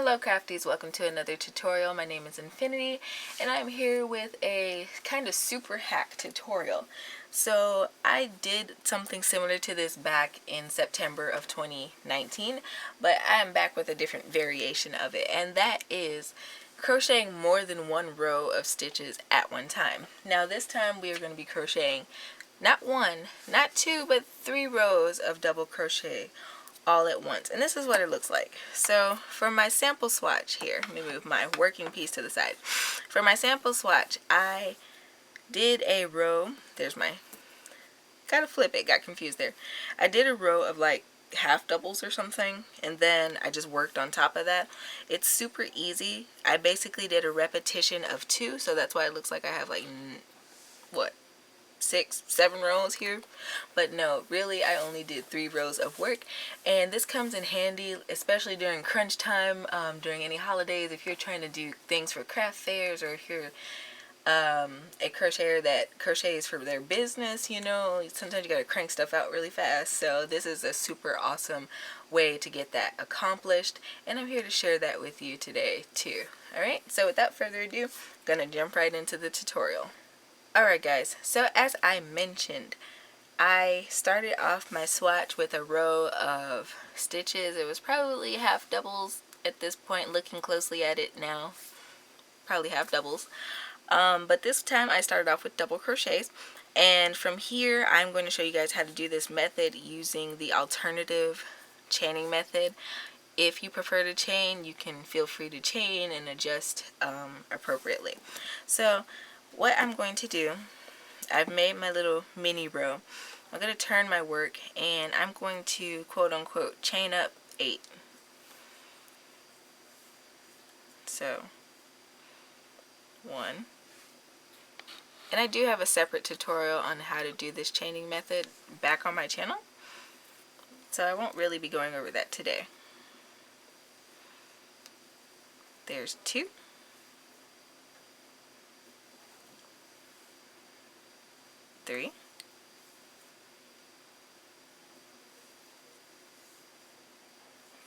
Hello crafties, welcome to another tutorial. My name is Infiniti and I'm here with a kind of super hack tutorial. So I did something similar to this back in September of 2019, but I am back with a different variation of it, and that is crocheting more than one row of stitches at one time. Now this time we are going to be crocheting not one, not two, but 3 rows of double crochet all at once, and this is what it looks like. So for my sample swatch here, let me move my working piece to the side. For my sample swatch, I did a row, there's my, gotta flip it, got confused there. I did a row of like half doubles or something, and then I just worked on top of that. It's super easy. I basically did a repetition of 2, so that's why it looks like I have like, what, 6, 7 rows here, but no, really I only did 3 rows of work, and this comes in handy especially during crunch time, during any holidays, if you're trying to do things for craft fairs, or if you're a crocheter that crochets for their business. You know, sometimes you gotta crank stuff out really fast, so this is a super awesome way to get that accomplished, and I'm here to share that with you today too. Alright, so without further ado, I'm gonna jump right into the tutorial. Alright guys, so as I mentioned, I started off my swatch with a row of stitches. It was probably half doubles at this point, looking closely at it now, probably half doubles. But this time I started off with double crochets, and from here I'm going to show you guys how to do this method using the alternative chaining method. If you prefer to chain, you can feel free to chain and adjust appropriately. So what I'm going to do, I've made my little mini row. I'm going to turn my work and I'm going to quote unquote chain up 8. So 1. And I do have a separate tutorial on how to do this chaining method back on my channel, so I won't really be going over that today. There's 2. 3,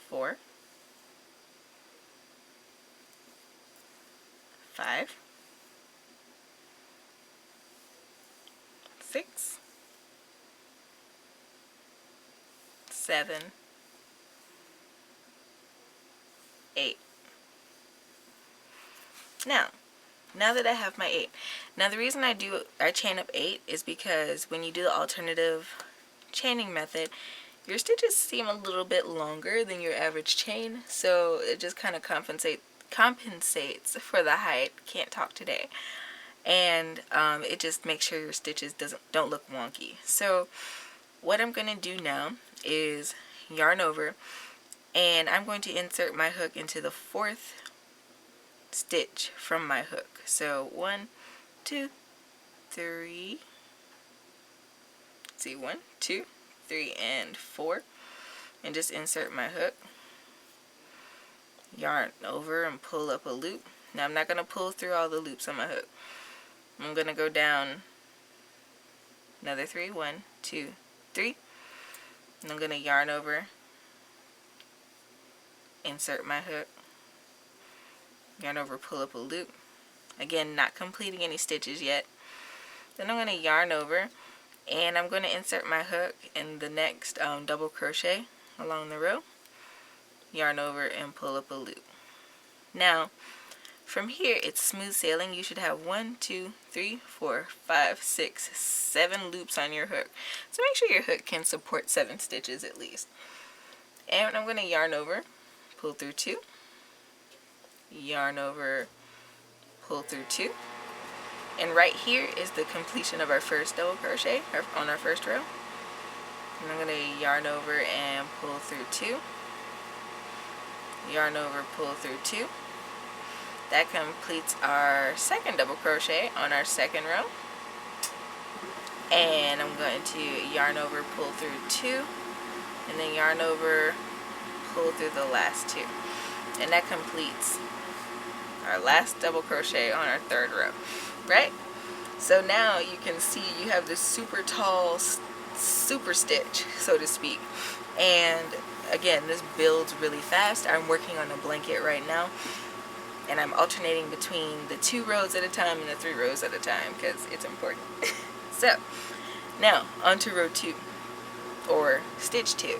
4, 5, 6, 7, 8. Now that I have my 8, now the reason I chain up 8 is because when you do the alternative chaining method, your stitches seem a little bit longer than your average chain, so it just kind of compensates for the height. Can't talk today. And it just makes sure your stitches don't look wonky. So what I'm going to do now is yarn over, and I'm going to insert my hook into the 4th stitch from my hook. So 1, 2, 3, see, 1, 2, 3, and 4, and just insert my hook, yarn over and pull up a loop. Now I'm not going to pull through all the loops on my hook. I'm going to go down another 3, 1, 2, 3, and I'm going to yarn over, insert my hook, yarn over, pull up a loop. Again, not completing any stitches yet. Then I'm going to yarn over, and I'm going to insert my hook in the next double crochet along the row, yarn over and pull up a loop. Now from here it's smooth sailing. You should have 1, 2, 3, 4, 5, 6, 7 loops on your hook, so make sure your hook can support 7 stitches at least. And I'm going to yarn over, pull through 2, yarn over, pull through 2, and right here is the completion of our first double crochet on our first row. And I'm going to yarn over and pull through 2, yarn over, pull through 2. That completes our second double crochet on our second row, and I'm going to yarn over, pull through 2, and then yarn over, pull through the last 2, and that completes our last double crochet on our third row, right? So now you can see you have this super tall super stitch, so to speak, and again, this builds really fast. I'm working on a blanket right now, and I'm alternating between the 2 rows at a time and the 3 rows at a time because it's important. So now on to row 2, or stitch 2.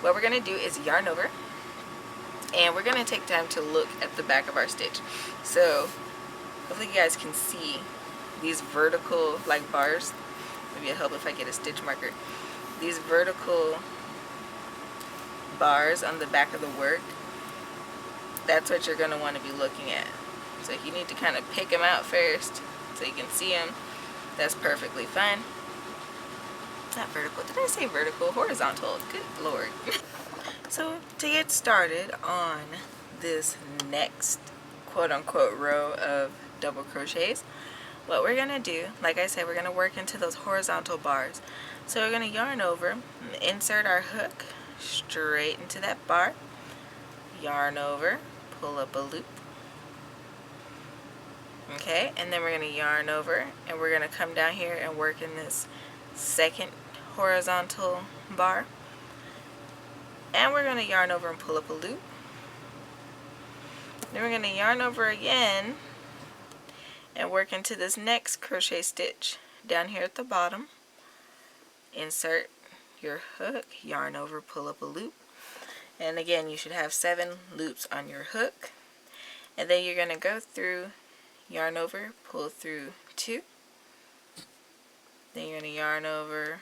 What we're going to do is yarn over, and we're going to take time to look at the back of our stitch. So hopefully you guys can see these vertical like bars. Maybe it'll help if I get a stitch marker. These vertical bars on the back of the work, that's what you're going to want to be looking at. So you need to kind of pick them out first so you can see them. That's perfectly fine. Not vertical. Did I say vertical? Horizontal. Good Lord. So to get started on this next quote-unquote row of double crochets, what we're going to do, like I said, we're going to work into those horizontal bars. So we're going to yarn over, insert our hook straight into that bar, yarn over, pull up a loop. Okay, and then we're going to yarn over, and we're going to come down here and work in this second horizontal bar. And we're going to yarn over and pull up a loop. Then we're going to yarn over again and work into this next crochet stitch down here at the bottom. Insert your hook, yarn over, pull up a loop. And again, you should have 7 loops on your hook. And then you're going to go through, yarn over, pull through 2. Then you're going to yarn over,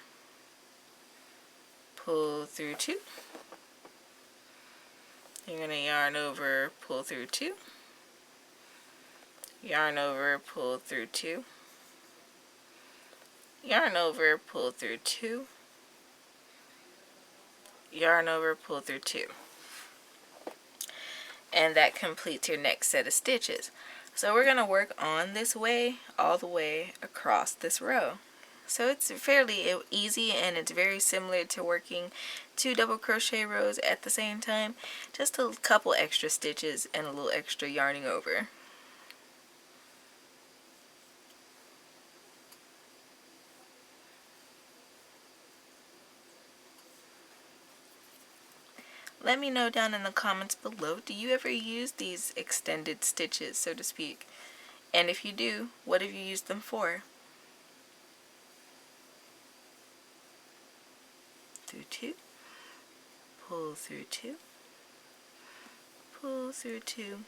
pull through 2. You're going to yarn over, pull through 2. Yarn over, pull through 2. Yarn over, pull through 2. Yarn over, pull through 2. And that completes your next set of stitches. So we're going to work on this way all the way across this row. So it's fairly easy, and it's very similar to working 2 double crochet rows at the same time. Just a couple extra stitches and a little extra yarning over. Let me know down in the comments below, do you ever use these extended stitches, so to speak? And if you do, what have you used them for? Through 2, pull through 2, pull through 2,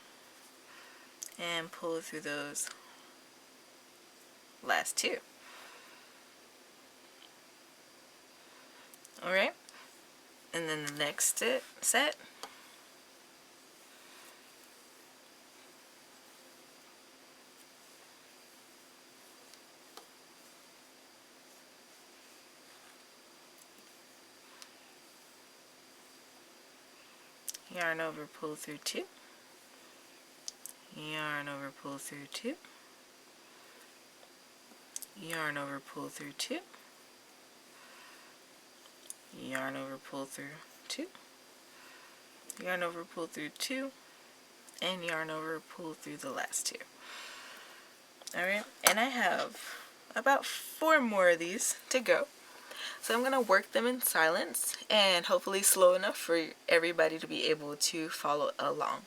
and pull through those last 2. Alright, and then the next set, yarn over, pull through 2, yarn over, pull through 2, yarn over, pull through 2, yarn over, pull through 2, yarn over, pull through 2, and yarn over, pull through the last 2. Alright, and I have about 4 more of these to go. So I'm going to work them in silence and hopefully slow enough for everybody to be able to follow along.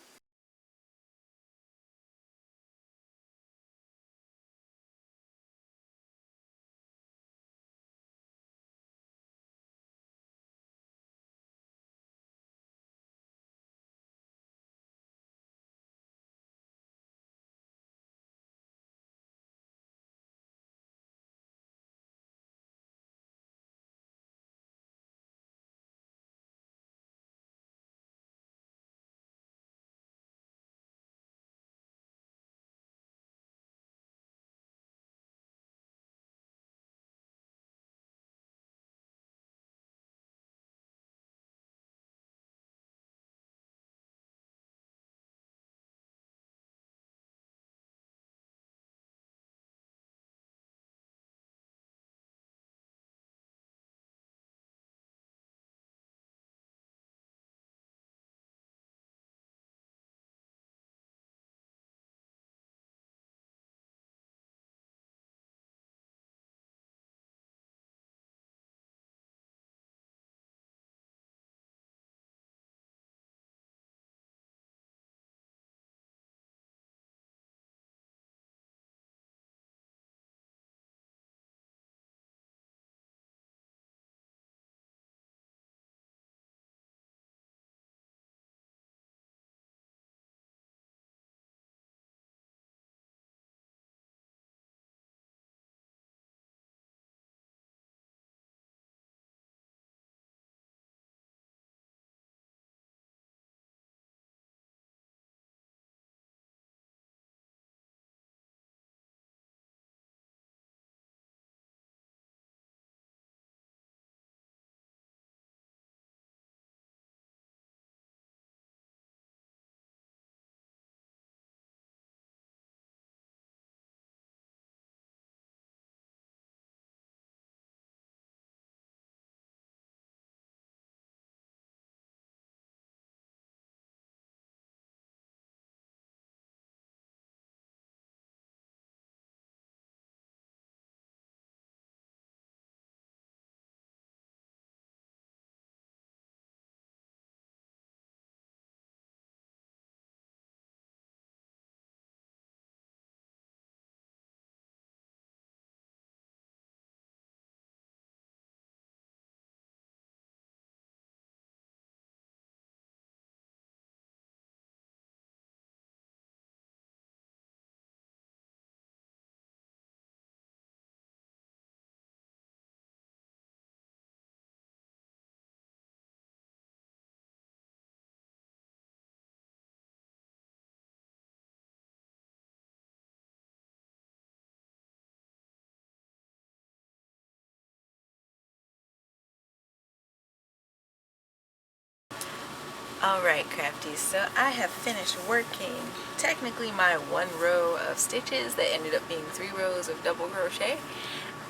Alright, crafties, so I have finished working technically my one row of stitches that ended up being 3 rows of double crochet,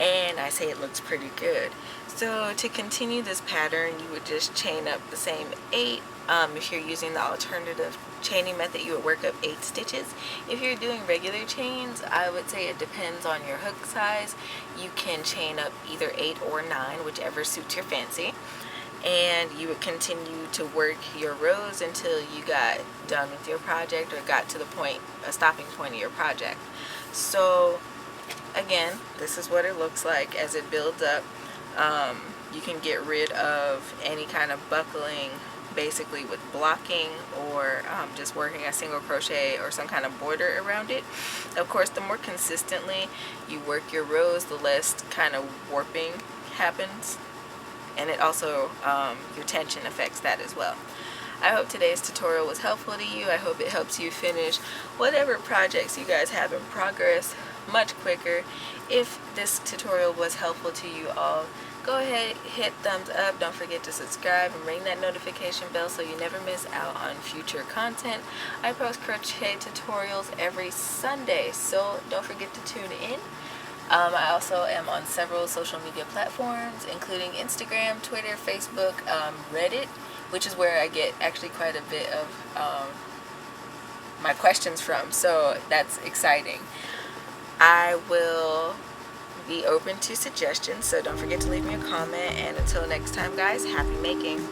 and I say it looks pretty good. So to continue this pattern, you would just chain up the same 8. If you're using the alternative chaining method, you would work up 8 stitches. If you're doing regular chains, I would say it depends on your hook size. You can chain up either 8 or 9, whichever suits your fancy. And you would continue to work your rows until you got done with your project or got to the point, a stopping point of your project. So again, this is what it looks like as it builds up. You can get rid of any kind of buckling basically with blocking or just working a single crochet or some kind of border around it. Of course, the more consistently you work your rows, the less kind of warping happens, and it also your tension affects that as well. I hope today's tutorial was helpful to you. I hope it helps you finish whatever projects you guys have in progress much quicker. If this tutorial was helpful to you all, go ahead, hit thumbs up. Don't forget to subscribe and ring that notification bell so you never miss out on future content. I post crochet tutorials every Sunday, so don't forget to tune in. I also am on several social media platforms, including Instagram, Twitter, Facebook, Reddit, which is where I get actually quite a bit of my questions from, so that's exciting. I will be open to suggestions, so don't forget to leave me a comment, and until next time guys, happy making!